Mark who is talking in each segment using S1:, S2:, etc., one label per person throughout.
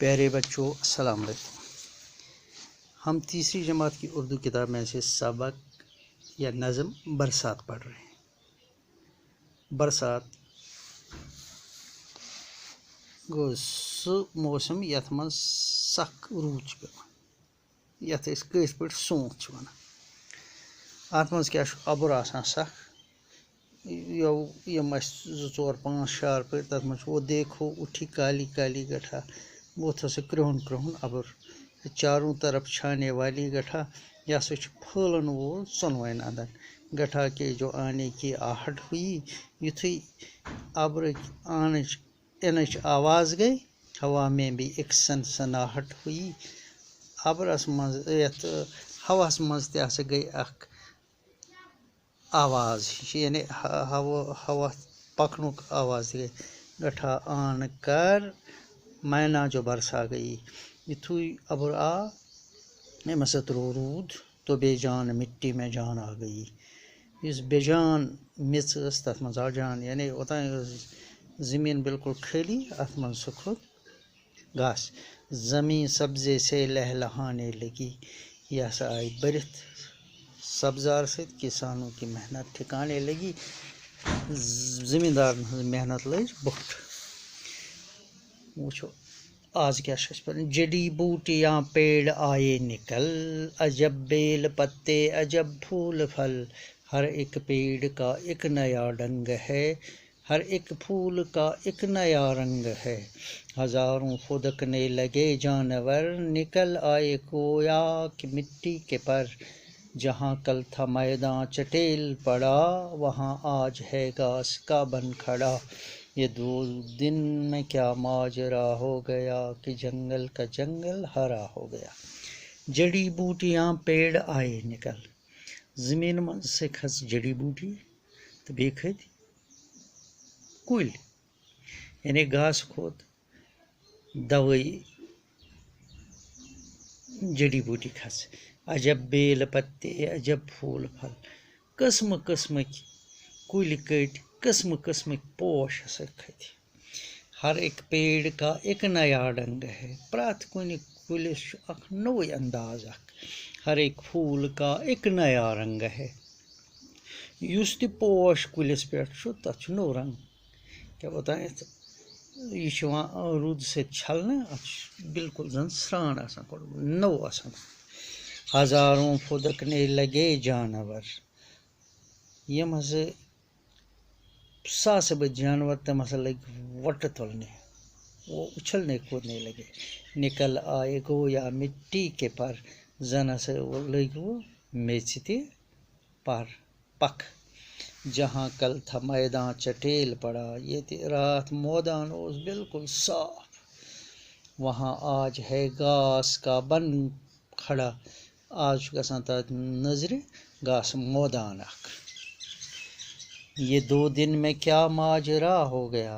S1: پیارے بچوں السلام علیکم۔ ہم تیسری جماعت کی اردو کتاب میں سے سبق یا نظم برسات پڑھ رہے ہیں۔ برسات گو سہ موسم یتھ من سخ روٗد چھُ پیوان، یتھ أسۍ کٲشِر پٲٹھۍ سونٛت چھِ وَنان۔ اَتھ منٛز کیٛاہ چھُ اَبُر آسان سخ، یِم اَسہِ 2-4-5 شعر پٔرۍ تَتھ منٛز چھُ وہ دیکھو اُٹھی کالی کالی گٹھا، وہ تھا سُہ کرٛہُن کرٛہُن اَبُر، چاروں طرف چھانے والی گٹھا، یہِ ہسا چھُ پھٲلَن وول ژۄنوَے اَندَن۔ گٹھا کے جو آنے کی آہٹ ہوئی، یُتھُے اَبرٕکۍ یِنٕچ آواز گٔے، ہوا میں بھی ایک سنسناہٹ ہوئی۔ اَبرَس منٛز یَتھ ہواہَس منٛز تہِ ہسا گٔے اکھ آواز ہِش، یعنی ہوا پَکنُک آواز تہِ گٔے۔ گٹھا آن کر مینا جو برسا گئی، یُتھُے اَبُر آو أمۍ ہسا ترٛوو روٗد تو بے جان مٹی میں جان آ گئی۔ یُس بے جان میٚژ ٲس تَتھ منٛز آو جان، یعنی اوٚتانۍ ٲس زٔمیٖن بالکل خٲلی، اَتھ منٛز سُہ کھوٚت گاسہٕ۔ زمین سبزے سے لہلہانے لگی، یہِ ہسا آیہِ بٔرِتھ سبزار سۭتۍ، کسانوں کی محنت ٹھِکانے لگی، زٔمیٖندارَن ہٕنٛز محنت لٔج بوٚٹھ۔ وٕچھو آز کیٛاہ چھُ اَسہِ پَرُن۔ جڑی بوٹیاں پیڑ آئے نکل، عجب بیل پتے عجب پھول پھل، ہر ایک پیڑ کا ایک نیا ڈنگ ہے، ہر ایک پھول کا ایک نیا رنگ ہے۔ ہزاروں پھدکنے لگے جانور، نکل آئے گویا کہ مٹی کے پر، جہاں کل تھا میداں چٹیل پڑا، وہاں آج ہے گھاس کا بن کھڑا۔ یہ 2 دن میں کیا ماجرا ہو گیا کہ جنگل کا جنگل ہرا ہو گیا۔ جڑی بوٹیاں پیڑ آئے نکل، زٔمیٖن منٛز ہسا کھژ جڑی بوٗٹی تہٕ بیٚیہِ کھٔتۍ کُلۍ، یعنی گاسہٕ کھوٚت، دوٲیی جڑی بوٗٹی کھژ۔ عجب بیل پتے عجب پھول پھل، قٕسمہٕ قٕسمٕکۍ کُلۍ کٔٹۍ، قٕسمہٕ قٕسمٕکۍ پوش ہسا کھٔتۍ۔ ہر ایک پیڑ کا ایک نیا ڈنگ ہے، پرٛٮ۪تھ کُنہِ کُلِس چھُ اکھ نوٚوُے انداز اکھ۔ ہر ایک پھوٗل کا ایک نیا رنگ ہے، یُس تہِ پوش کُلِس پٮ۪ٹھ چھُ تَتھ چھُ نوٚو رنٛگ۔ کیٛاہ اوٚتانٮ۪تھ یہِ چھُ یِوان روٗدٕ سۭتۍ چھَلنہٕ، اَتھ چھُ بالکل زَن سرٛان آسان کوٚڑمُت، نوٚو آسان۔ ہزاروں پھُدکنے لگے جانور، یِم ہسا ساسہٕ بٔدۍ جانور تِم ہسا لٔگۍ وۄٹہٕ تُلنہِ، وہ اُچھلنے کودنے لگے۔ نکل آئے گویا مٹی کے پر، زن ہسا لٔگۍ وہ میٚژِ تہِ پر پکھ۔ جہاں کل تھا میدان چٹیل پڑا، ییٚتہِ راتھ مٲدان اوس بالکل صاف، وہاں آج ہے گھاس کا بن کھڑا، آز چھُ گژھان تَتھ نظرِ گاسہٕ مٲدان اکھ۔ یہ 2 دن میں کیا ماجرا ہو گیا،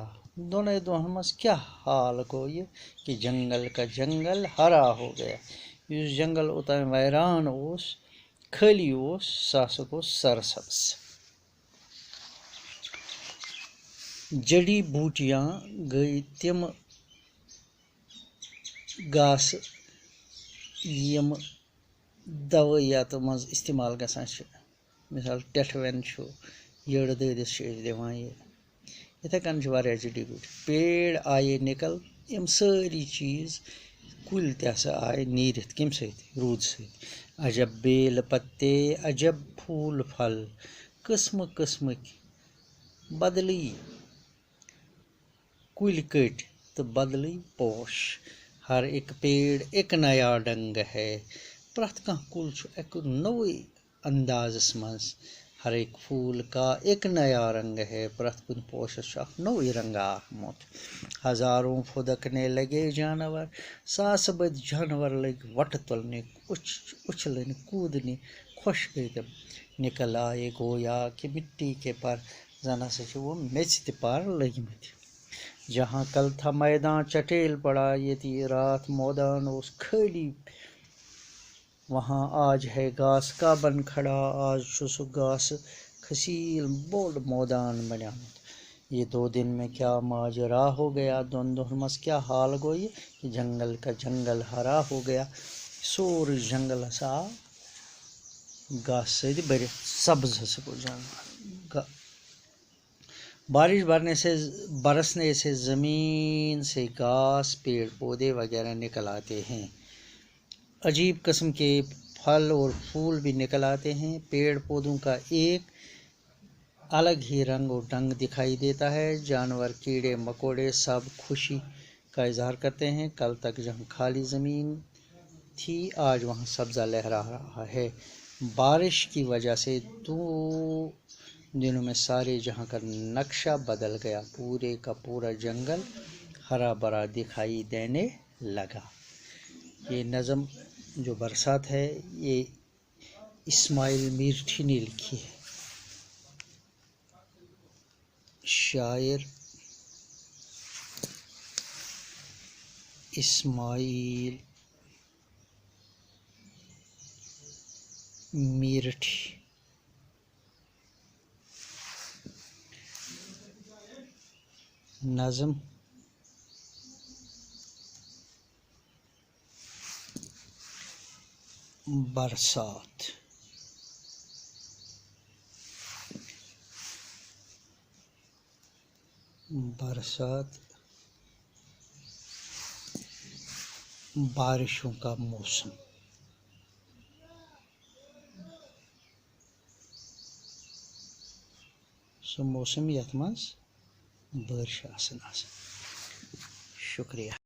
S1: دۄنٕے دۄہن منٛز کیٛاہ حال گوٚو یہِ کہ جنگل کا جنگل ہرا ہو گیا، یُس جنگل اوٚتانۍ ویران اوس، خٲلی اوس، سُہ ہسا گوٚو سرسبز۔ جڑی بوٗٹیاں گٔے تِم گاسہٕ یِم دوٲیی یَتھ منٛز استعمال گژھان چھِ، مثال ٹٮ۪ٹھوَن چھُ، یٔڈ دٲدِس چھِ أسۍ دِوان یہِ، یِتھَے کٔنۍ چھِ واریاہ جڑی بوٗٹی۔ پیڑ آیے نِکل، یِم سٲری چیٖز کُلۍ تہِ ہسا آیہِ نیٖرِتھ، کَمہِ سۭتۍ؟ روٗدٕ سۭتۍ۔ عجب بیل پتے عجب پھوٗل پھل، قٕسمہٕ قٕسمٕکۍ بدلٕے کُلۍ کٔٹۍ تہٕ بدلٕے پوش۔ ہر ایک پیڑ ایک نیا ڈنگ ہے، پرٛٮ۪تھ کانٛہہ کُل چھُ اَکہِ نوٚوُے اندازَس منٛز۔ ہر ایک پھوٗل کا ایک نیا رنگ ہے، پرٛٮ۪تھ کُنہِ پوشَس چھُ اکھ نوٚوُے رنٛگا آمُت۔ ہزاروں پھُدکنے لگے جانور، ساسہٕ بٔدۍ جانور لٔگۍ وۄٹہٕ تُلنہِ، اُچھلٕنۍ کوٗدنہِ، خۄش گٔے تِم۔ نکل آئے گویا کہ مٹی کے پر، زن ہسا چھِ وہ میٚژِ تہِ پر لٔگۍمٕتۍ۔ جہاں کل تھا میدان چٹیل پڑا، ییٚتہِ یہِ راتھ مٲدان اوس خٲلی، وہاں آج ہے گھاس کا بن کھڑا، آز چھُ سُہ گاسہٕ کھسیٖل بوٚڑ مٲدان بنیومُت۔ یہ 2 دن میں کیا ماجرا ہو گیا، دون دہمس کیا حال گوئی کہ جنگل کا جنگل ہرا ہو گیا، سورے جنگل ہسا گھاس سۭتۍ بٔرِتھ، سبز ہسا گوٚو جنگل۔ بارش برسنے سے زمین سے گھاس، پیڑ پودے وغیرہ نکل آتے ہیں، عجیب قسم کے پھل اور پھول بھی نکل آتے ہیں، پیڑ پودوں کا ایک الگ ہی رنگ اور ڈھنگ دکھائی دیتا ہے، جانور کیڑے مکوڑے سب خوشی کا اظہار کرتے ہیں، کل تک جہاں خالی زمین تھی آج وہاں سبزہ لہرا رہا ہے، بارش کی وجہ سے 2 دنوں میں سارے جہاں کا نقشہ بدل گیا، پورے کا پورا جنگل ہرا بھرا دکھائی دینے لگا۔ یہ نظم جو برسات ہے یہ اسماعیل میرٹھی نے لکھی ہے، شاعر اسماعیل میرٹھی۔ نظم برسات۔ برسات بارشوں کا موسم، سو موسم یتھ منٛز بارش آسان۔ شکریہ۔